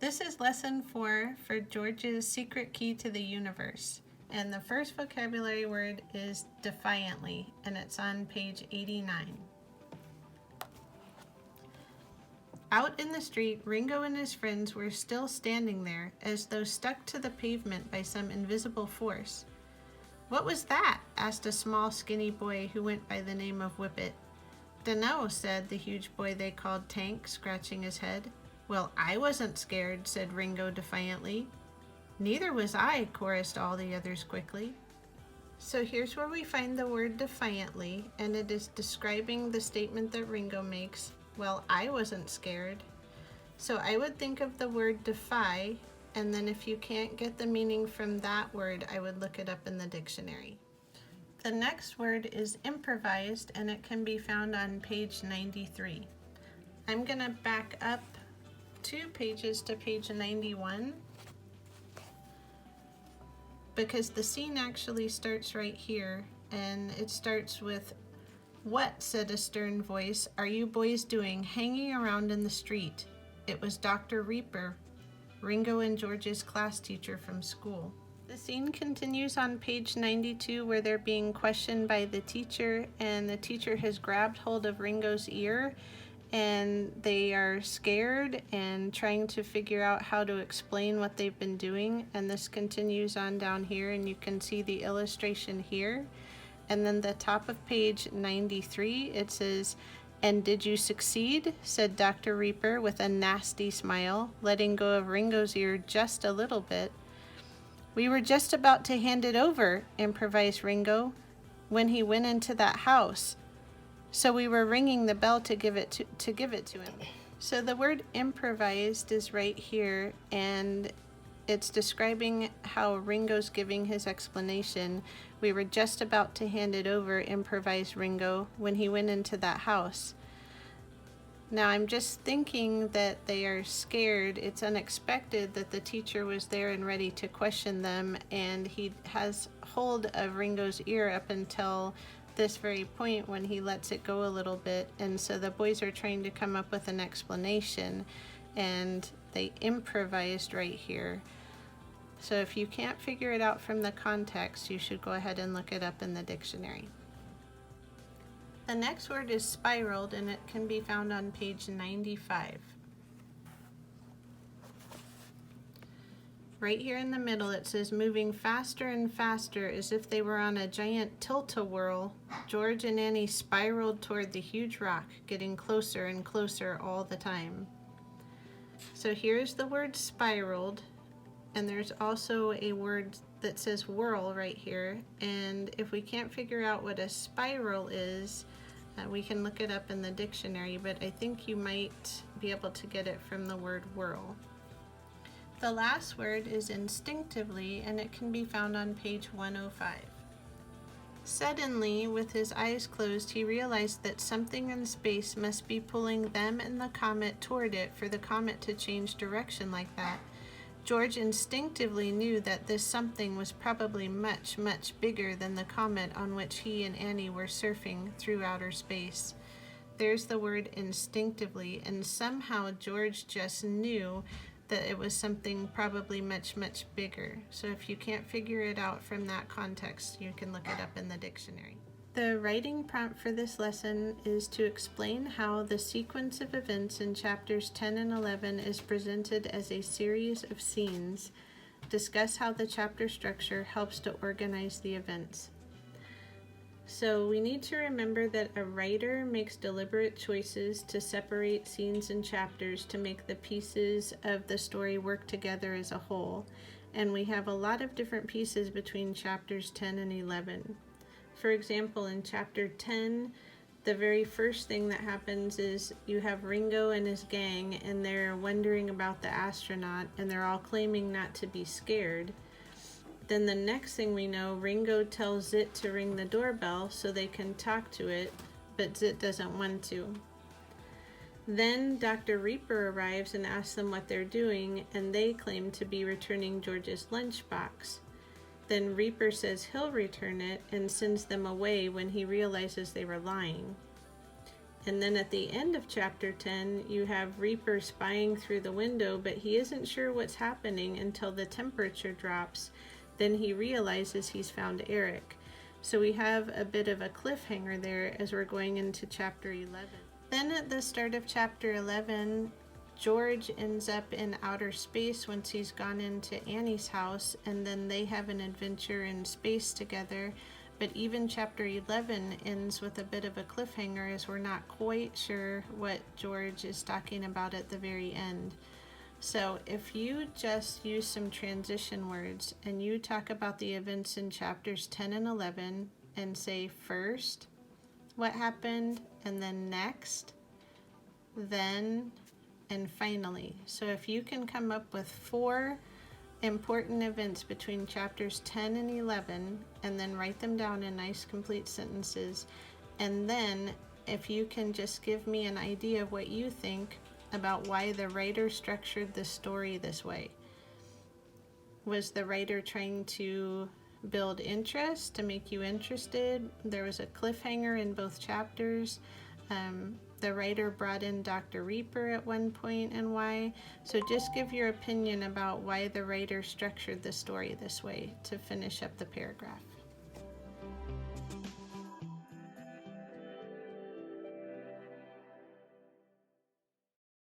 This is lesson 4 for George's Secret Key to the Universe. And the first vocabulary word is defiantly, and it's on page 89. Out in the street, Ringo and his friends were still standing there, as though stuck to the pavement by some invisible force. "What was that?" asked a small, skinny boy who went by the name of Whippet. "Dunno," said the huge boy they called Tank, scratching his head. "Well, I wasn't scared," said Ringo defiantly. "Neither was I," chorused all the others quickly. So here's where we find the word defiantly, and it is describing the statement that Ringo makes, "Well, I wasn't scared." So I would think of the word defy, and then if you can't get the meaning from that word, I would look it up in the dictionary. The next word is improvised, and it can be found on page 93. I'm going to back up 2 pages to page 91 because the scene actually starts right here, and it starts with, "What," said a stern voice, "are you boys doing hanging around in the street?" It was Dr. Reaper, Ringo and George's class teacher from school. The scene continues on page 92 where they're being questioned by the teacher, and the teacher has grabbed hold of Ringo's ear and they are scared and trying to figure out how to explain what they've been doing, and this continues on down here, and you can see the illustration here. And then the top of page 93, it says, "And did you succeed?" said Dr. Reaper with a nasty smile, letting go of Ringo's ear just a little bit. "We were just about to hand it over," improvised Ringo, "when he went into that house. So we were ringing the bell to give it to him." So the word improvised is right here, and it's describing how Ringo's giving his explanation. "We were just about to hand it over," improvised Ringo, "when he went into that house." Now I'm just thinking that they are scared. It's unexpected that the teacher was there and ready to question them, and he has hold of Ringo's ear up until this very point when he lets it go a little bit, and so the boys are trying to come up with an explanation, and they improvised right here. So if you can't figure it out from the context, you should go ahead and look it up in the dictionary. The next word is spiraled, and it can be found on page 95. Right here in the middle it says, "Moving faster and faster as if they were on a giant tilt-a-whirl, George and Annie spiraled toward the huge rock, getting closer and closer all the time." So here's the word spiraled, and there's also a word that says whirl right here, and if we can't figure out what a spiral is, we can look it up in the dictionary, but I think you might be able to get it from the word whirl. The last word is instinctively, and it can be found on page 105. Suddenly, with his eyes closed, he realized that something in space must be pulling them and the comet toward it for the comet to change direction like that. George instinctively knew that this something was probably much, much bigger than the comet on which he and Annie were surfing through outer space. There's the word instinctively, and somehow George just knew that it was something probably much, much bigger. So if you can't figure it out from that context, you can look it up in the dictionary. The writing prompt for this lesson is to explain how the sequence of events in chapters 10 and 11 is presented as a series of scenes. Discuss how the chapter structure helps to organize the events. So we need to remember that a writer makes deliberate choices to separate scenes and chapters to make the pieces of the story work together as a whole. And we have a lot of different pieces between chapters 10 and 11. For example, in chapter 10, the very first thing that happens is you have Ringo and his gang, and they're wondering about the astronaut, and they're all claiming not to be scared. Then the next thing we know, Ringo tells Zit to ring the doorbell so they can talk to it, but Zit doesn't want to. Then Dr. Reaper arrives and asks them what they're doing, and they claim to be returning George's lunchbox. Then Reaper says he'll return it and sends them away when he realizes they were lying. And then at the end of chapter 10, you have Reaper spying through the window, but he isn't sure what's happening until the temperature drops. Then he realizes he's found Eric. So we have a bit of a cliffhanger there as we're going into chapter 11. Then at the start of chapter 11, George ends up in outer space once he's gone into Annie's house, and then they have an adventure in space together. But even chapter 11 ends with a bit of a cliffhanger as we're not quite sure what George is talking about at the very end. So if you just use some transition words and you talk about the events in chapters 10 and 11 and say first, what happened, and then next, then, and finally. So if you can come up with 4 important events between chapters 10 and 11 and then write them down in nice complete sentences, and then if you can just give me an idea of what you think about why the writer structured the story this way. Was the writer trying to build interest, to make you interested? There was a cliffhanger in both chapters. The writer brought in Dr. Reaper at one point, and why. So just give your opinion about why the writer structured the story this way to finish up the paragraph.